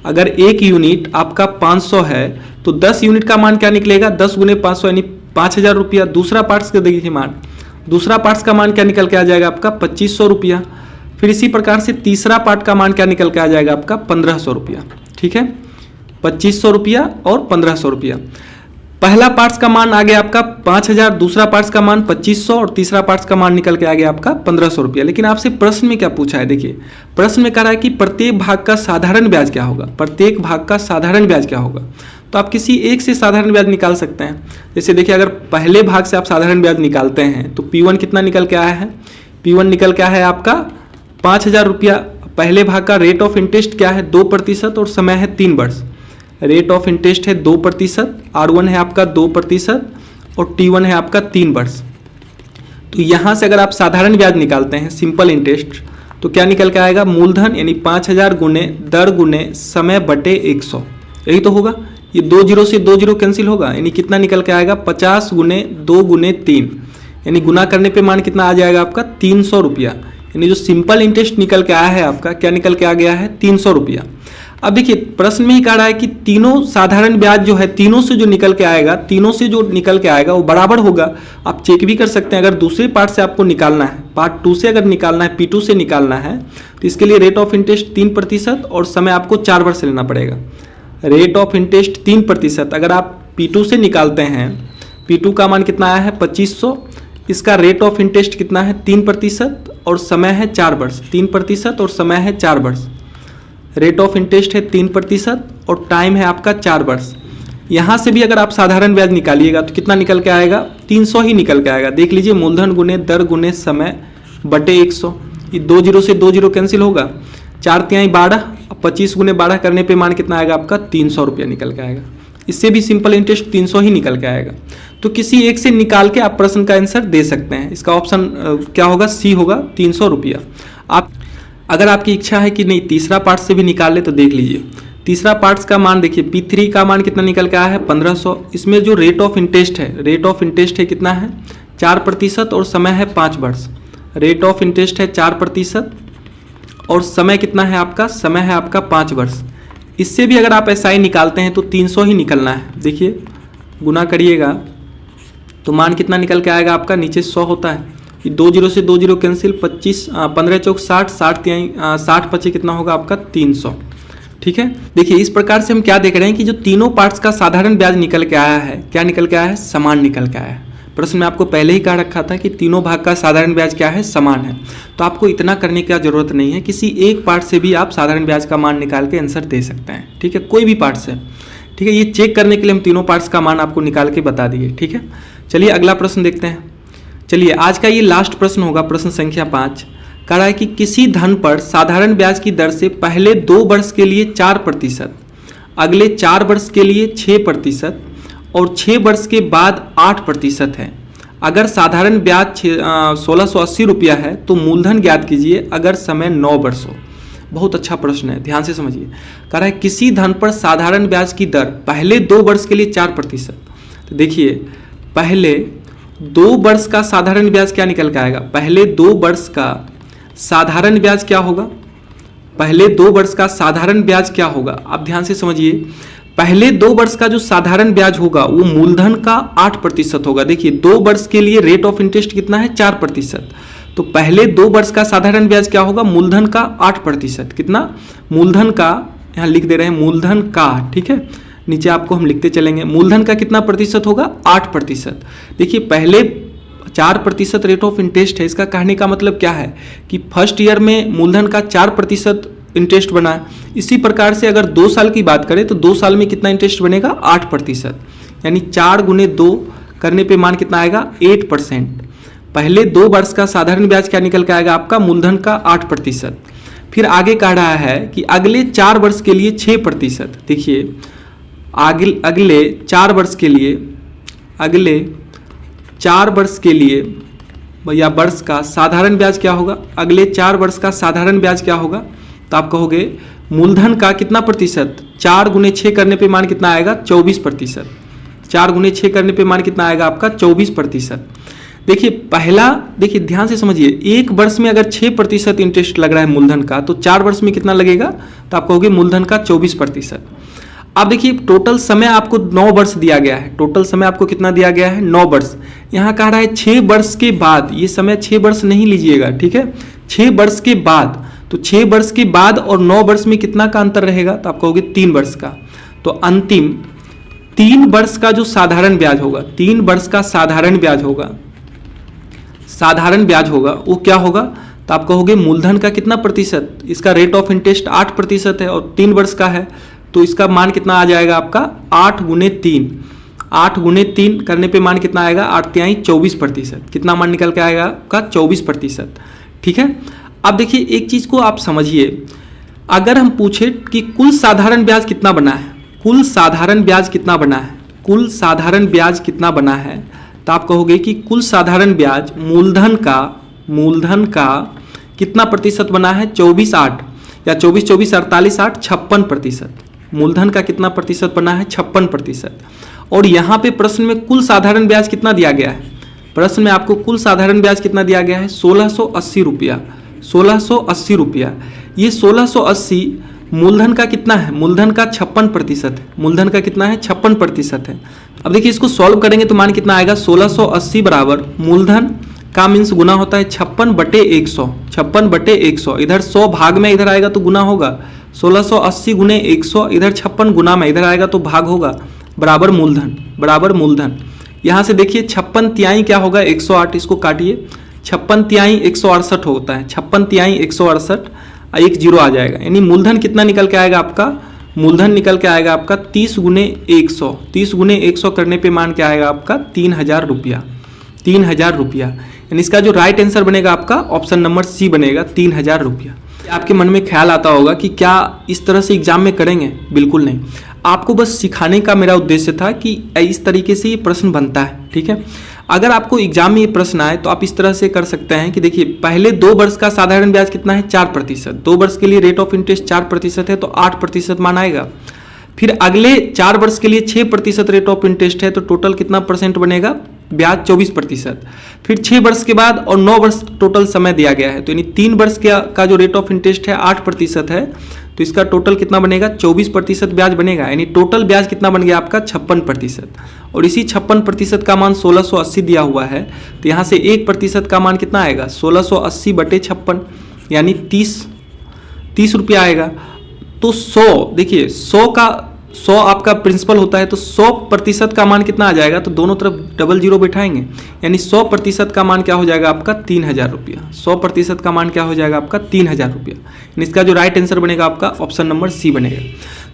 A: अगर एक यूनिट आपका 500 है तो 10 यूनिट का मान क्या निकलेगा 10 × 500 यानी 5,000 रुपया। दूसरा पार्ट्स का देखिए मान, दूसरा पार्ट्स का मान क्या निकल के आ जाएगा आपका 2,500 रुपया। फिर इसी प्रकार से तीसरा पार्ट का मान क्या निकल के आ जाएगा आपका 1,500 रुपया। ठीक है, 2,500 रुपया और 1,500 रुपया। पहला पार्ट्स का मान आ गया आपका 5,000, दूसरा पार्ट्स का मान 2,500 और तीसरा पार्ट्स का मान निकल के आ गया आपका 1,500 रुपया। लेकिन आपसे प्रश्न में क्या पूछा है, देखिए प्रश्न में कह रहा है कि प्रत्येक भाग का साधारण ब्याज क्या होगा, प्रत्येक भाग का साधारण ब्याज क्या होगा। तो आप किसी एक से साधारण ब्याज निकाल सकते हैं। जैसे देखिए अगर पहले भाग से आप साधारण ब्याज निकालते हैं तो P1 कितना निकल के आया है, P1 निकल के आया है आपका 5,000 रुपया। पहले भाग का रेट ऑफ इंटरेस्ट क्या है 2% और समय है 3 वर्ष। रेट ऑफ इंटरेस्ट है 2%, R1 है आपका 2% और T1 है आपका 3 वर्ष। तो यहाँ से अगर आप साधारण ब्याज निकालते हैं, सिंपल इंटरेस्ट, तो क्या निकल के आएगा, मूलधन यानी 5000 गुने दर गुने समय बटे 100, यही तो होगा। ये 2 जीरो से 2 जीरो कैंसिल होगा, यानी कितना निकल के आएगा, 50 गुने 2 गुने 3, यानी गुना करने पे मान कितना आ जाएगा आपका, 300 रुपया। यानी जो सिंपल इंटरेस्ट निकल के आया है आपका, क्या निकल के आ गया है, 300 रुपया। अब देखिए प्रश्न में ही कह रहा है कि तीनों साधारण ब्याज जो है, तीनों से जो निकल के आएगा, तीनों से जो निकल के आएगा वो बराबर होगा। आप चेक भी कर सकते हैं, अगर दूसरे पार्ट से आपको निकालना है, पार्ट 2 से अगर निकालना है, P2 से निकालना है, तो इसके लिए रेट ऑफ इंटरेस्ट 3% और समय आपको 4 वर्ष लेना पड़ेगा। रेट ऑफ इंटरेस्ट 3%, अगर आप P2 से निकालते हैं, P2 का मान कितना आया है, 2500, इसका रेट ऑफ इंटरेस्ट कितना है, 3% और समय है 4 वर्ष, 3% और समय है 4 वर्ष। रेट ऑफ इंटरेस्ट है 3% और टाइम है आपका 4 वर्ष। यहाँ से भी अगर आप साधारण ब्याज निकालिएगा तो कितना निकल के आएगा, 300 ही निकल के आएगा। देख लीजिए, मूलधन गुने दर गुने समय बटे 100, ये 2 जीरो से 2 जीरो कैंसिल होगा, 4 तिहाई 12, 25 गुने 12 करने पे मान कितना आएगा आपका, 300 रुपया निकल के आएगा। इससे भी सिंपल इंटरेस्ट 300 ही निकल के आएगा। तो किसी एक से निकाल के आप प्रश्न का आंसर दे सकते हैं। इसका ऑप्शन क्या होगा, सी होगा, 300 रुपया। आप अगर आपकी इच्छा है कि नहीं तीसरा पार्ट से भी निकाल ले तो देख लीजिए। तीसरा पार्ट्स का मान देखिए, P3 का मान कितना निकल के आया है, 1500। इसमें जो रेट ऑफ इंटरेस्ट है, रेट ऑफ इंटरेस्ट है कितना है, 4% और समय है 5 वर्ष। रेट ऑफ इंटरेस्ट है 4% और समय कितना है आपका, समय है आपका 5 वर्ष। इससे भी अगर आप SI निकालते हैं तो 300 ही निकलना है। देखिए गुना करिएगा तो मान कितना निकल के आएगा आपका, नीचे 100 होता है, ये 2 जीरो से 2 जीरो कैंसिल, 15 चौक 60, 60 पचे कितना होगा आपका, 300। ठीक है, देखिए इस प्रकार से हम क्या देख रहे हैं कि जो तीनों पार्ट्स का साधारण ब्याज निकल के आया है, क्या निकल के आया है, समान निकल के आया है। प्रश्न में आपको पहले ही कह रखा था कि तीनों भाग का साधारण ब्याज क्या है, समान है। तो आपको इतना करने की जरूरत नहीं है, किसी एक पार्ट से भी आप साधारण ब्याज का मान निकाल के आंसर दे सकते हैं। ठीक है, कोई भी पार्ट से। ठीक है, ये चेक करने के लिए हम तीनों पार्ट्स का मान आपको निकाल के बता दिए। ठीक है, चलिए अगला प्रश्न देखते हैं। चलिए आज का ये लास्ट प्रश्न होगा, प्रश्न संख्या 5। कह रहा है कि किसी धन पर साधारण ब्याज की दर से पहले 2 वर्ष के लिए 4%, अगले 4 वर्ष के लिए 6% और 6 वर्ष के बाद 8% है। अगर साधारण ब्याज 1680 रुपया है तो मूलधन ज्ञात कीजिए अगर समय 9 वर्ष हो। बहुत अच्छा प्रश्न है, ध्यान से समझिए। कह रहा है किसी धन पर साधारण ब्याज की दर पहले 2 वर्ष के लिए 4%। तो देखिए पहले 2 वर्ष का साधारण ब्याज क्या निकल के आएगा, पहले 2 वर्ष का साधारण ब्याज क्या होगा, पहले 2 वर्ष का साधारण ब्याज क्या होगा, आप ध्यान से समझिए। पहले 2 वर्ष का जो साधारण ब्याज होगा वो मूलधन का 8% होगा। देखिए 2 वर्ष के लिए रेट ऑफ इंटरेस्ट कितना है, 4%। तो पहले 2 वर्ष का साधारण ब्याज क्या होगा, मूलधन का 8%। कितना, मूलधन का, यहाँ लिख दे रहे हैं मूलधन का। ठीक है, नीचे आपको हम लिखते चलेंगे, मूलधन का कितना प्रतिशत होगा, 8%। देखिए पहले 4% रेट ऑफ इंटरेस्ट है, इसका कहने का मतलब क्या है कि फर्स्ट ईयर में मूलधन का 4% इंटरेस्ट बना है। इसी प्रकार से अगर 2 साल की बात करें तो 2 साल में कितना इंटरेस्ट बनेगा, 8%, यानी 4 गुने 2 करने पे मान कितना आएगा, 8%। पहले 2 वर्ष का साधारण ब्याज क्या निकल के आएगा आपका, मूलधन का 8%। फिर आगे कह रहा है कि अगले 4 वर्ष के लिए 6%। देखिए अगले 4 वर्ष के लिए, अगले 4 वर्ष के लिए या वर्ष का साधारण ब्याज क्या होगा, अगले 4 वर्ष का साधारण ब्याज क्या होगा, तो आप कहोगे मूलधन का कितना प्रतिशत, 4 गुने 6 करने पे मान कितना आएगा, 24%। 4 गुने 6 करने पे मान कितना आएगा आपका, 24%। देखिए पहला, देखिए ध्यान से समझिए, 1 वर्ष में अगर 6% इंटरेस्ट लग रहा है मूलधन का, तो 4 वर्ष में कितना लगेगा, तो आप कहोगे मूलधन का 24%। अब देखिए टोटल समय आपको 9 वर्ष दिया गया है, टोटल समय आपको कितना दिया गया है, 9 वर्ष। यहाँ कह रहा है 6 वर्ष के बाद, ये समय 6 वर्ष नहीं लीजिएगा, ठीक है, 6 वर्ष के बाद। तो 6 वर्ष के बाद और 9 वर्ष में कितना का अंतर रहेगा, तो आप कहोगे 3 वर्ष का। तो अंतिम 3 वर्ष का जो साधारण ब्याज होगा, 3 वर्ष का साधारण ब्याज होगा, साधारण ब्याज होगा वो क्या होगा, तो आप कहोगे मूलधन का कितना प्रतिशत, इसका रेट ऑफ इंटरेस्ट 8% है और 3 वर्ष का है, तो इसका मान कितना आ जाएगा आपका, 8 गुने 3। 8 गुने 3 करने पे मान कितना आएगा, 8 तिहाई 24%। कितना मान निकल के आएगा आपका, 24%। ठीक है, अब देखिए एक चीज़ को आप समझिए, अगर हम पूछे कि कुल साधारण ब्याज कितना बना है, कुल साधारण ब्याज कितना बना है, कुल साधारण ब्याज कितना बना है, तो आप कहोगे कि कुल साधारण ब्याज मूलधन का कितना प्रतिशत बना है, 24/8 या 24/48 56%। मूलधन का कितना प्रतिशत बना है, 56%। और यहाँ पे प्रश्न में कुल साधारण ब्याज कितना दिया गया है, प्रश्न में आपको कुल साधारण ब्याज कितना दिया गया है, 1680 रुपया, 1680 रुपया। ये 1680 मूलधन का कितना है, मूलधन का 56% है, मूलधन का कितना है, 56% है। अब देखिए इसको सॉल्व करेंगे तो मान कितना आएगा, 1680 बराबर मूलधन का मीन्स गुना होता है 56/100, 56/100। इधर 100 भाग में इधर आएगा तो गुना होगा, 1680 गुने 100, इधर 56 गुना में इधर आएगा तो भाग होगा, बराबर मूलधन, बराबर मूलधन। यहाँ से देखिए 56 तिहाई क्या होगा, 108, इसको काटिए, 56 तिहाई 168 होता है, 56 तिहाई 168, एक जीरो आ जाएगा, यानी मूलधन कितना निकल के आएगा आपका, मूलधन निकल के आएगा आपका 30 गुने 100, 30 गुने 100 करने पे मान क्या आएगा आपका 3000 रुपया, 3000 रुपया। यानी इसका जो राइट आंसर बनेगा आपका ऑप्शन नंबर सी बनेगा, 3000 रुपया। आपके मन में ख्याल आता होगा कि क्या इस तरह से एग्जाम में करेंगे, बिल्कुल नहीं, आपको बस सिखाने का मेरा उद्देश्य था कि इस तरीके से ये प्रश्न बनता है, ठीक है। अगर आपको एग्जाम में ये प्रश्न आए तो आप इस तरह से कर सकते हैं कि देखिए पहले 2 वर्ष का साधारण ब्याज कितना है, 4%, 2 वर्ष के लिए रेट ऑफ इंटरेस्ट 4% है तो 8% मान आएगा। फिर अगले 4 वर्ष के लिए 6% रेट ऑफ इंटरेस्ट है तो टोटल कितना परसेंट बनेगा, ब्याज 24%। फिर 6 वर्ष के बाद और 9 वर्ष टोटल समय दिया गया है, तो यानी 3 वर्ष का जो रेट ऑफ इंटरेस्ट है 8% है, तो इसका टोटल कितना बनेगा, 24% ब्याज बनेगा। यानी टोटल ब्याज कितना बन गया आपका, 56%। और इसी 56% का मान 1680 दिया हुआ है, तो यहाँ से 1% का मान कितना आएगा, 1680/56, यानी 30 रुपया आएगा। तो 100, देखिए 100 आपका प्रिंसिपल होता है, तो 100% का मान कितना आ जाएगा, तो दोनों तरफ डबल जीरो बैठाएंगे, यानी 100% का मान क्या हो जाएगा आपका 3000 रुपया, 100% का मान क्या हो जाएगा आपका 3000 रुपया। यानी इसका जो राइट आंसर बनेगा आपका ऑप्शन नंबर सी बनेगा।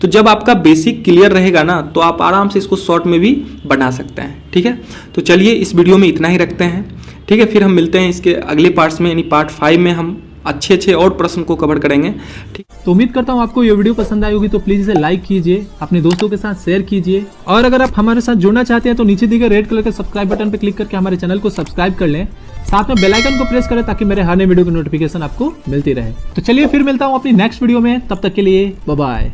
A: तो जब आपका बेसिक क्लियर रहेगा ना तो आप आराम से इसको शॉर्ट में भी बना सकते हैं, ठीक है। तो चलिए इस वीडियो में इतना ही रखते हैं, ठीक है। फिर हम मिलते हैं इसके अगले पार्ट्स में, यानी पार्ट 5 में हम अच्छे और प्रश्न को कवर करेंगे, ठीक।
B: तो उम्मीद करता हूँ आपको ये वीडियो पसंद आई होगी, तो प्लीज इसे लाइक कीजिए, अपने दोस्तों के साथ शेयर कीजिए, और अगर आप हमारे साथ जुड़ना चाहते हैं तो नीचे दिए गए रेड कलर के सब्सक्राइब बटन पर क्लिक करके हमारे चैनल को सब्सक्राइब कर लें, साथ में बेल आइकन को प्रेस करें ताकि मेरे हर नए वीडियो की नोटिफिकेशन आपको मिलती रहे। तो चलिए फिर मिलता हूँ अपनी नेक्स्ट वीडियो में, तब तक के लिए बाय बाय।